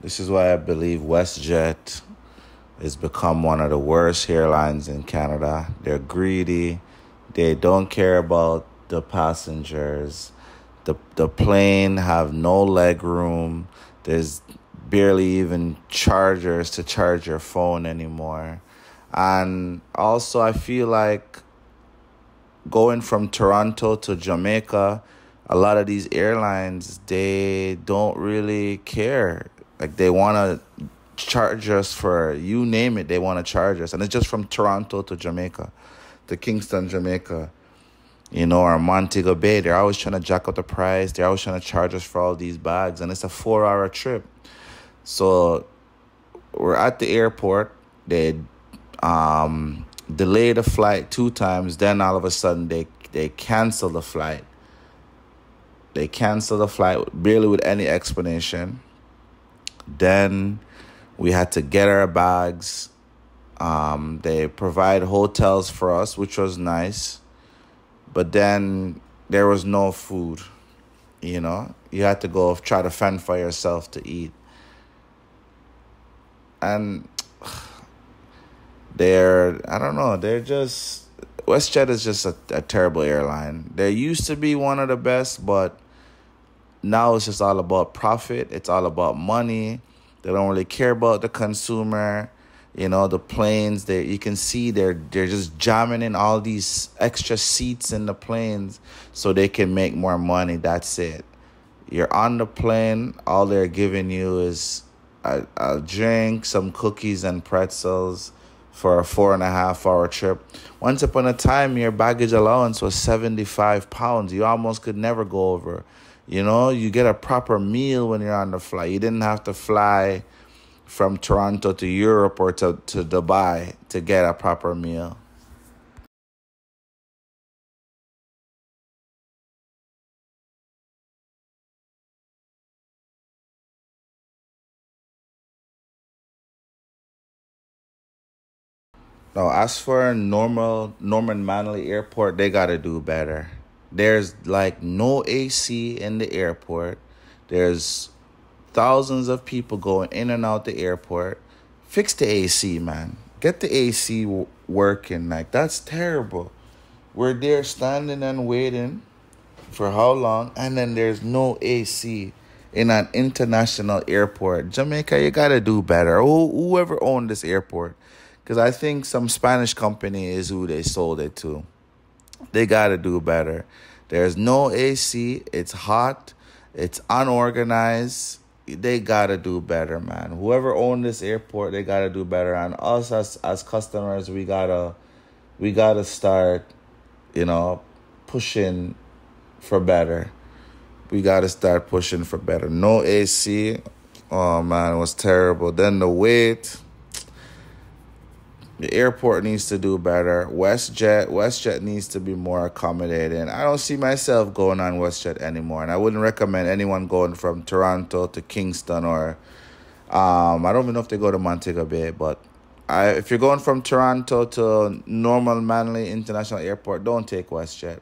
This is why I believe WestJet has become one of the worst airlines in Canada. They're greedy. They don't care about the passengers. The plane have no leg room. There's barely even chargers to charge your phone anymore. And also I feel like going from Toronto to Jamaica, a lot of these airlines, they don't really care. Like they want to charge us for, you name it, they want to charge us. And it's just from Toronto to Jamaica, to Kingston, Jamaica, or Montego Bay. They're always trying to jack up the price. They're always trying to charge us for all these bags. And it's a 4-hour trip. So we're at the airport. They delayed the flight 2 times. Then all of a sudden they cancel the flight. They cancel the flight barely with any explanation. Then we had to get our bags. They provide hotels for us, which was nice. But then there was no food. You had to go try to fend for yourself to eat. And WestJet is just a terrible airline. They used to be one of the best, but now it's just all about profit. It's all about money. They don't really care about the consumer. The planes, you can see they're just jamming in all these extra seats in the planes so they can make more money. That's it. You're on the plane, all they're giving you is a drink, some cookies and pretzels for a 4.5-hour trip. Once upon a time, your baggage allowance was 75 pounds. You almost could never go over. You get a proper meal when you're on the flight. You didn't have to fly from Toronto to Europe or to Dubai to get a proper meal. No, as for Norman Manley Airport, they got to do better. There's like no AC in the airport. There's thousands of people going in and out the airport. Fix the AC, man. Get the AC working. Like, that's terrible. We're there standing and waiting for how long? And then there's no AC in an international airport. Jamaica, you got to do better. Whoever owned this airport. Because I think some Spanish company is who they sold it to. They got to do better. There's no AC. It's hot. It's unorganized. They got to do better, man. Whoever owned this airport, they got to do better. And us as customers, we gotta start, pushing for better. We got to start pushing for better. No AC. Oh, man, it was terrible. Then the wait. The airport needs to do better. WestJet needs to be more accommodating. I don't see myself going on WestJet anymore, and I wouldn't recommend anyone going from Toronto to Kingston or I don't even know if they go to Montego Bay, but if you're going from Toronto to Norman Manley International Airport, don't take WestJet.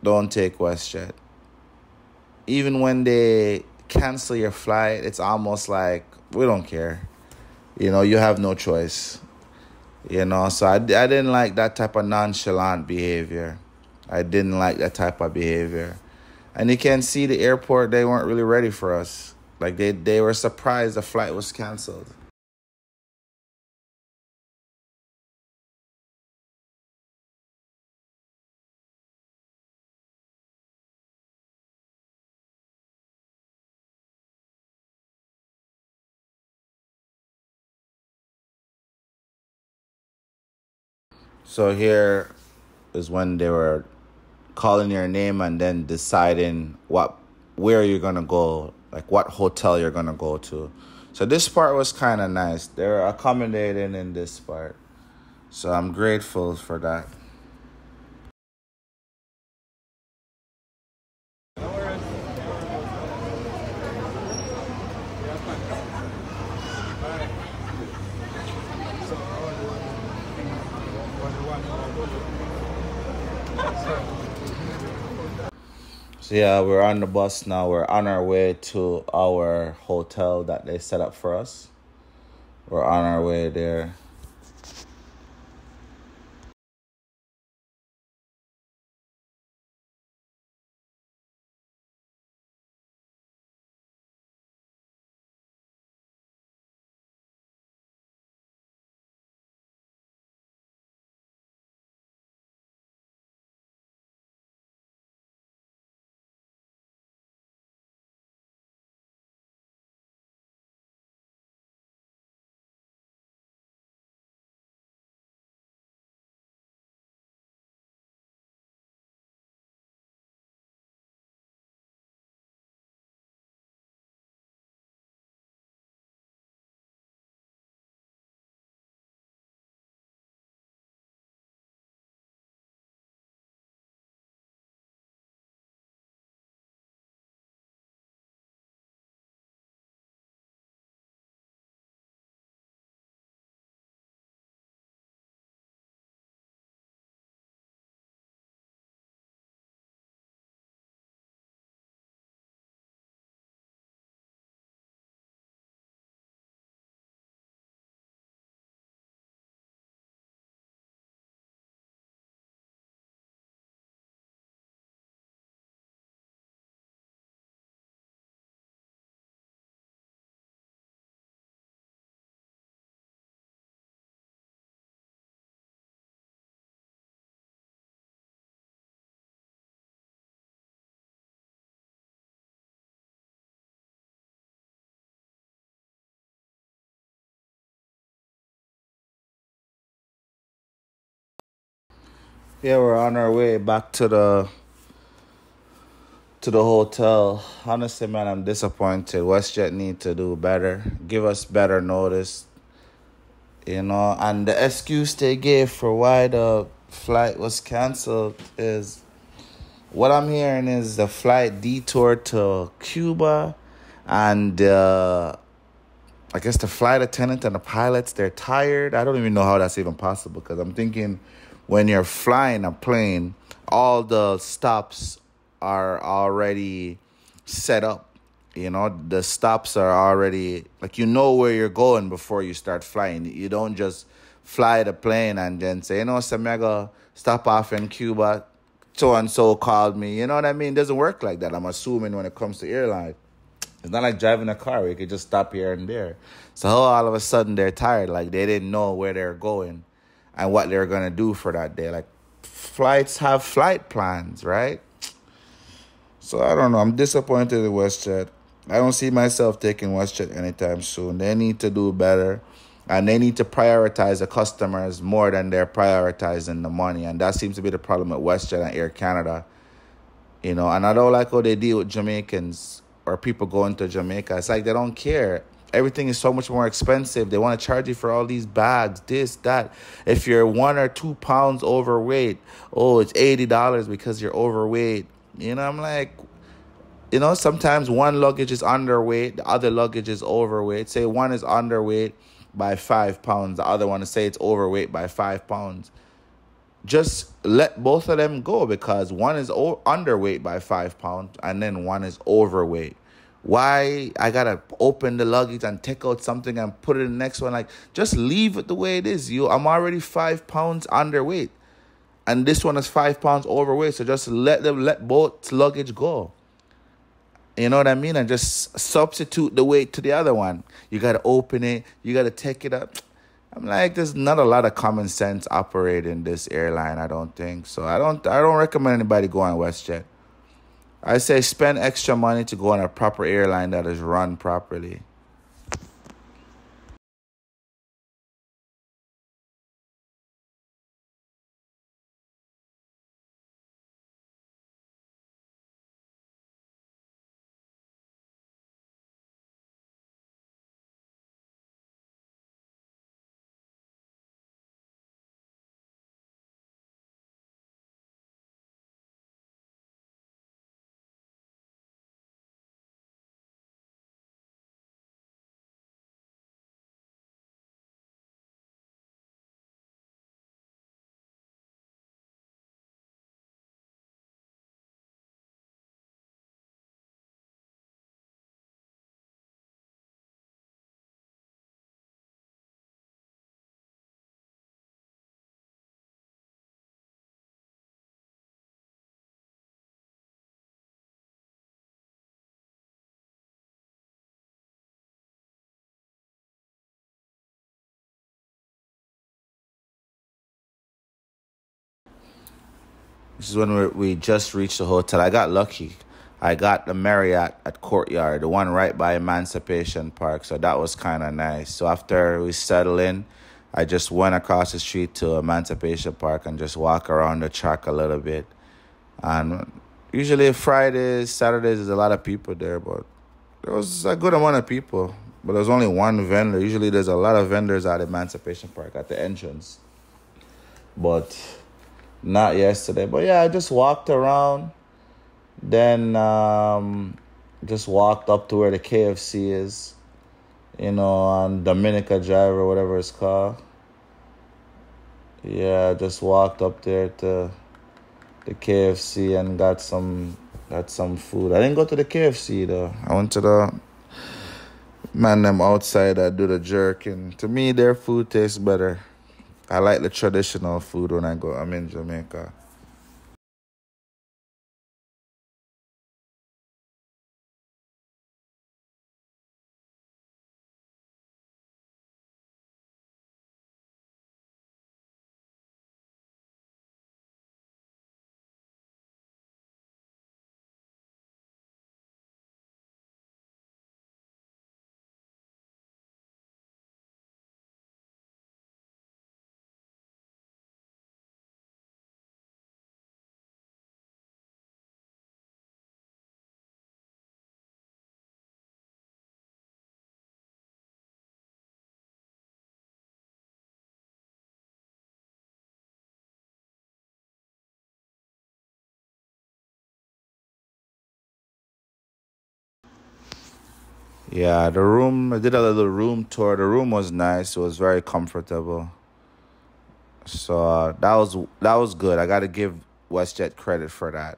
Don't take WestJet. Even when they cancel your flight, it's almost like we don't care. You have no choice. So I didn't like that type of nonchalant behavior. I didn't like that type of behavior. And you can see the airport, they weren't really ready for us. Like they were surprised the flight was canceled. So here is when they were calling your name and then deciding where you're going to go, like what hotel you're going to go to. So this part was kind of nice. They were accommodating in this part. So I'm grateful for that. Yeah, we're on the bus now. We're on our way to our hotel that they set up for us. We're on our way there. Yeah, we're on our way back to the hotel. Honestly, man, I'm disappointed. WestJet need to do better. Give us better notice. And the excuse they gave for why the flight was canceled is what I'm hearing is the flight detoured to Cuba, and I guess the flight attendant and the pilots, they're tired. I don't even know how that's even possible, because I'm thinking when you're flying a plane, all the stops are already set up. The stops are already, like, where you're going before you start flying. You don't just fly the plane and then say, Samega, stop off in Cuba. So and so called me. You know what I mean? It doesn't work like that, I'm assuming, when it comes to airline. It's not like driving a car where you could just stop here and there. So all of a sudden they're tired, like they didn't know where they're going and what they're gonna do for that day. Like, flights have flight plans, right? So I don't know. I'm disappointed in WestJet. I don't see myself taking WestJet anytime soon. They need to do better, and they need to prioritize the customers more than they're prioritizing the money. And that seems to be the problem with WestJet and Air Canada. And I don't like how they deal with Jamaicans or people going to Jamaica. It's like they don't care. Everything is so much more expensive. They want to charge you for all these bags, this, that. If you're 1 or 2 pounds overweight, oh, it's $80 because you're overweight. I'm like, sometimes one luggage is underweight, the other luggage is overweight. Say one is underweight by 5 pounds, the other one, say it's overweight by 5 pounds. Just let both of them go, because one is underweight by 5 pounds and then one is overweight. Why I gotta open the luggage and take out something and put it in the next one? Like, just leave it the way it is. I'm already 5 pounds underweight, and this one is 5 pounds overweight. So just let both luggage go. You know what I mean? And just substitute the weight to the other one. You gotta open it. You gotta take it up. I'm like, there's not a lot of common sense operating this airline, I don't think. So I don't recommend anybody go on WestJet. I say spend extra money to go on a proper airline that is run properly. This is when we just reached the hotel. I got lucky. I got the Marriott at Courtyard, the one right by Emancipation Park. So that was kind of nice. So after we settled in, I just went across the street to Emancipation Park and just walk around the track a little bit. And usually Fridays, Saturdays, there's a lot of people there, but there was a good amount of people. But there's only one vendor. Usually there's a lot of vendors at Emancipation Park at the entrance. But not yesterday. But yeah, I just walked around. Then just walked up to where the KFC is. On Dominica Drive or whatever it's called. Yeah, just walked up there to the KFC and got some food. I didn't go to the KFC though. I went to the man them outside that do the jerk, and to me their food tastes better. I like the traditional food when I'm in Jamaica. Yeah, the room, I did a little room tour. The room was nice. It was very comfortable. So that was good. I got to give WestJet credit for that.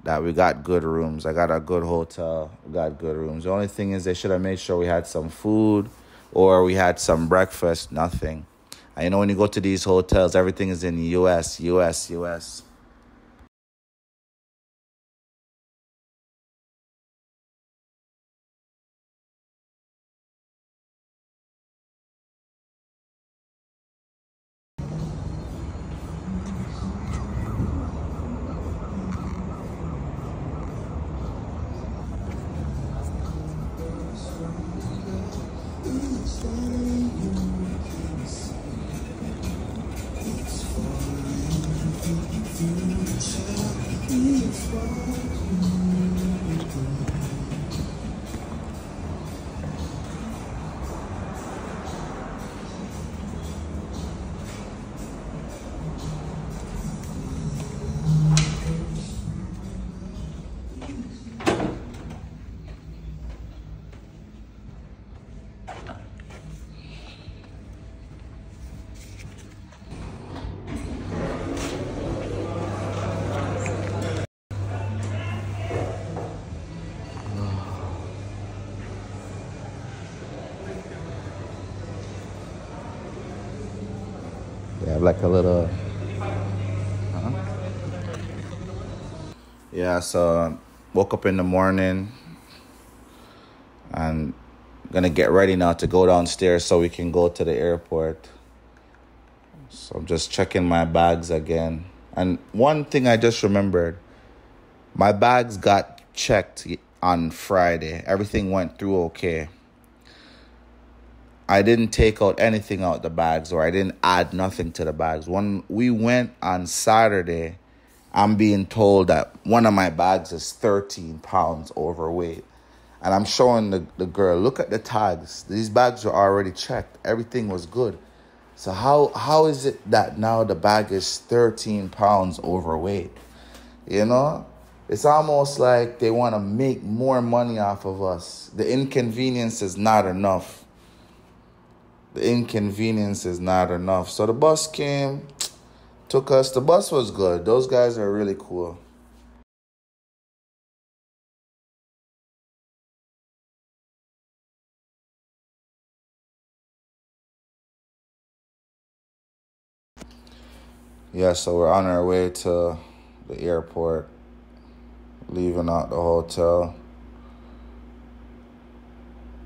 That we got good rooms. I got a good hotel. We got good rooms. The only thing is they should have made sure we had some food or we had some breakfast. Nothing. And when you go to these hotels, everything is in US, US, US. They have like a little. Yeah, so woke up in the morning and gonna get ready now to go downstairs so we can go to the airport. So I'm just checking my bags again. And one thing I just remembered, my bags got checked on Friday. Everything went through okay. I didn't take out anything out the bags, or I didn't add nothing to the bags. When we went on Saturday, I'm being told that one of my bags is 13 pounds overweight. And I'm showing the girl, look at the tags. These bags were already checked. Everything was good. So how is it that now the bag is 13 pounds overweight? It's almost like they want to make more money off of us. The inconvenience is not enough. The inconvenience is not enough. So the bus came, took us. The bus was good. Those guys are really cool. Yeah, so we're on our way to the airport, leaving out the hotel.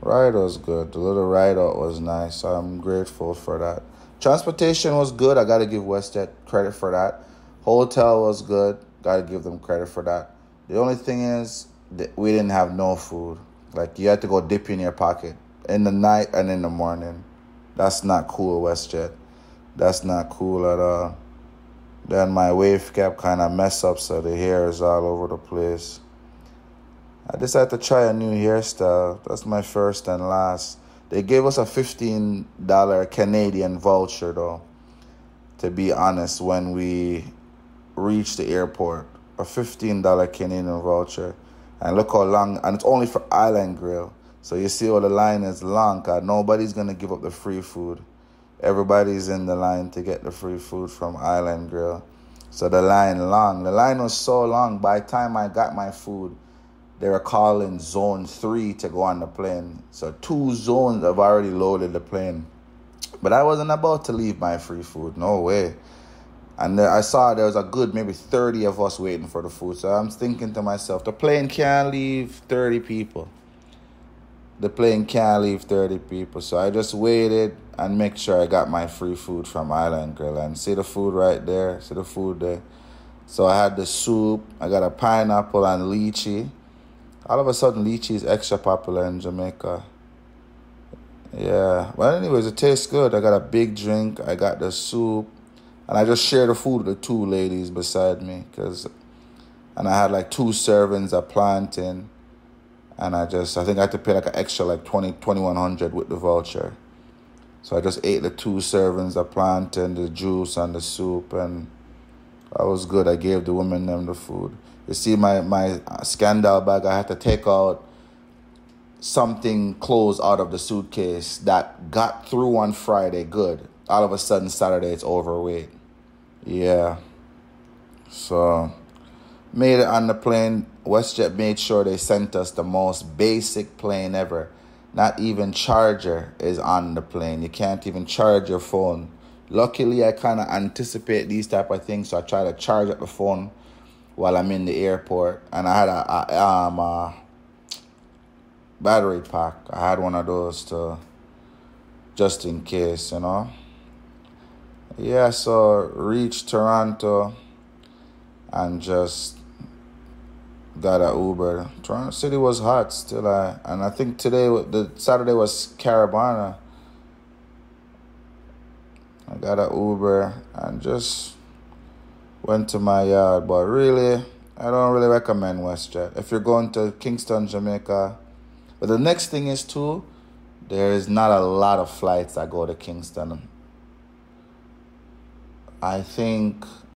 Ride was good. The little ride out was nice. I'm grateful for that. Transportation was good. I got to give WestJet credit for that. Hotel was good. Gotta give them credit for that. The only thing is that we didn't have no food. Like you had to go dip in your pocket in the night and in the morning. That's not cool, WestJet. That's not cool at all. Then my wave cap kind of mess up, so the hair is all over the place. I decided to try a new hairstyle. That's my first and last. They gave us a $15 Canadian voucher, though, to be honest, when we reached the airport. A $15 Canadian voucher. And look how long, and it's only for Island Grill. So you see how the line is long, because nobody's going to give up the free food. Everybody's in the line to get the free food from Island Grill. So the line long. The line was so long, by the time I got my food, they were calling zone 3 to go on the plane. So 2 zones have already loaded the plane. But I wasn't about to leave my free food. No way. And I saw there was a good maybe 30 of us waiting for the food. So I'm thinking to myself, the plane can't leave 30 people. The plane can't leave 30 people. So I just waited and make sure I got my free food from Island Grill. And see the food right there? See the food there? So I had the soup. I got a pineapple and lychee. All of a sudden, lychee is extra popular in Jamaica. Yeah. But anyways, it tastes good. I got a big drink. I got the soup. And I just shared the food with the 2 ladies beside me. And I had like 2 servings of plantain. And I think I had to pay like an extra like 2100 with the voucher. So I just ate the 2 servings of plantain, the juice and the soup, and that was good. I gave the women them the food. You see my scandal bag, I had to take out something clothes out of the suitcase that got through on Friday good. All of a sudden Saturday it's overweight. Yeah. So made it on the plane. WestJet made sure they sent us the most basic plane ever. Not even charger is on the plane. You can't even charge your phone. Luckily, I kind of anticipate these type of things, so I try to charge up the phone while I'm in the airport. And I had a battery pack. I had one of those just in case, you know. Yeah, so reached Toronto and just got an Uber. Toronto City was hot still. And I think the Saturday was Carabana. I got an Uber and just went to my yard. But really, I don't really recommend WestJet. If you're going to Kingston, Jamaica. But the next thing is too, there is not a lot of flights that go to Kingston. I think